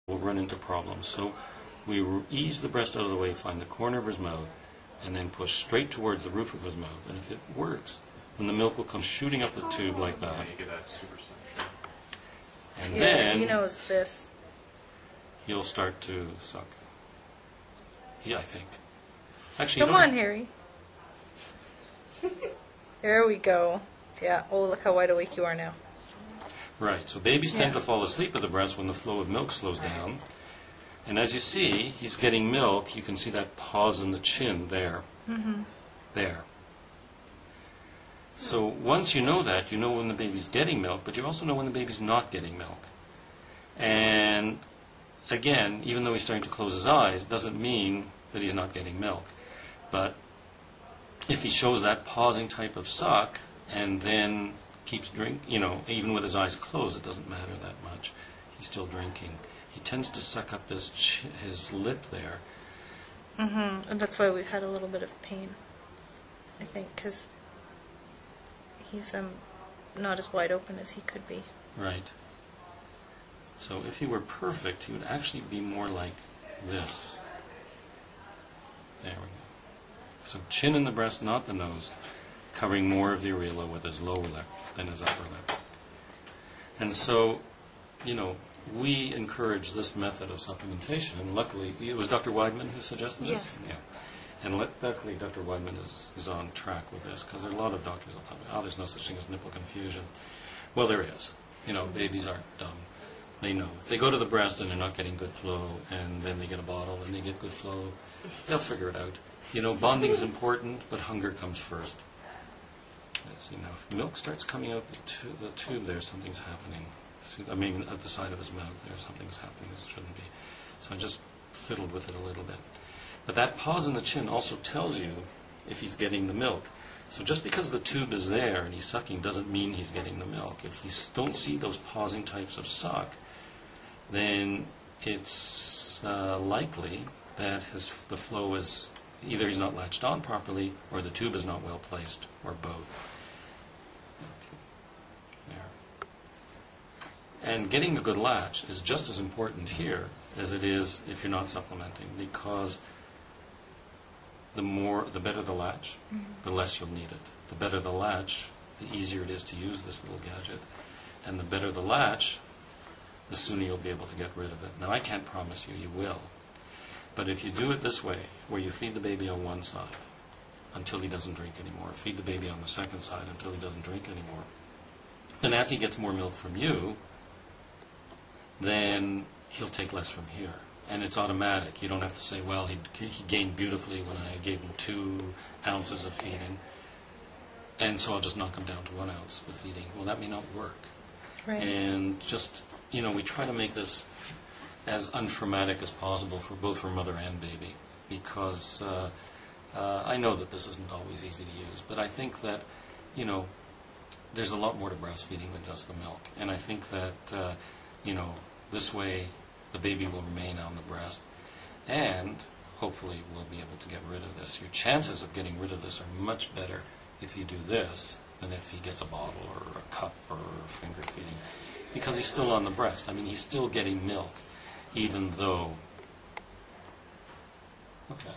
will run into problems. So we ease the breast out of the way, find the corner of his mouth, and then push straight towards the roof of his mouth. And if it works, then the milk will come shooting up the tube like that. You get that super sense. And Yeah, then he knows this. he'll start to suck. Yeah, I think. Actually, Come on, Harry. There we go. Yeah. Oh, look how wide awake you are now. Right, so babies tend Yeah. to fall asleep at the breast when the flow of milk slows down. And as you see, he's getting milk. You can see that pause in the chin there. Mm-hmm. There. So once you know that, you know when the baby's getting milk, but you also know when the baby's not getting milk. And again, even though he's starting to close his eyes, doesn't mean that he's not getting milk. But if he shows that pausing type of suck and then keeps drinking, even with his eyes closed, it doesn't matter that much. He's still drinking. He tends to suck up his lip there. Mm-hmm. And that's why we've had a little bit of pain, I think, because he's not as wide open as he could be. Right. So if he were perfect, he would actually be more like this. There we go. So chin in the breast, not the nose, covering more of the areola with his lower lip than his upper lip. And so, we encourage this method of supplementation, and luckily, it was Dr. Weidman who suggested it? Yes. Yeah. And luckily, Dr. Weidman is on track with this, because there are a lot of doctors will tell me, there's no such thing as nipple confusion. Well, there is. Babies aren't dumb. They know. If they go to the breast and they're not getting good flow, and then they get a bottle and they get good flow, they'll figure it out. Bonding is important, but hunger comes first. Let's see now. If milk starts coming out the tube there, something's happening. At the side of his mouth there, something's happening that shouldn't be. So I just fiddled with it a little bit. But that pause in the chin also tells you if he's getting the milk. So just because the tube is there and he's sucking doesn't mean he's getting the milk. If you don't see those pausing types of suck, then it's likely that the flow is either he's not latched on properly or the tube is not well placed, or both. Okay. There. And getting a good latch is just as important here as it is if you're not supplementing, because the better the latch, the less you'll need it. The better the latch, the easier it is to use this little gadget. And the better the latch, the sooner you'll be able to get rid of it. Now, I can't promise you will. But if you do it this way, where you feed the baby on one side until he doesn't drink anymore, feed the baby on the second side until he doesn't drink anymore, then as he gets more milk from you, then he'll take less from here. And it's automatic. You don't have to say, well, he gained beautifully when I gave him 2 ounces of feeding, and so I'll just knock him down to 1 ounce of feeding. Well, that may not work. Right. And just, we try to make this as untraumatic as possible for both mother and baby, because I know that this isn't always easy to use, but I think that, there's a lot more to breastfeeding than just the milk. And I think that, this way the baby will remain on the breast, and hopefully we'll be able to get rid of this. Your chances of getting rid of this are much better if you do this than if he gets a bottle or a cup or finger feeding, because he's still on the breast. He's still getting milk, even though... Okay.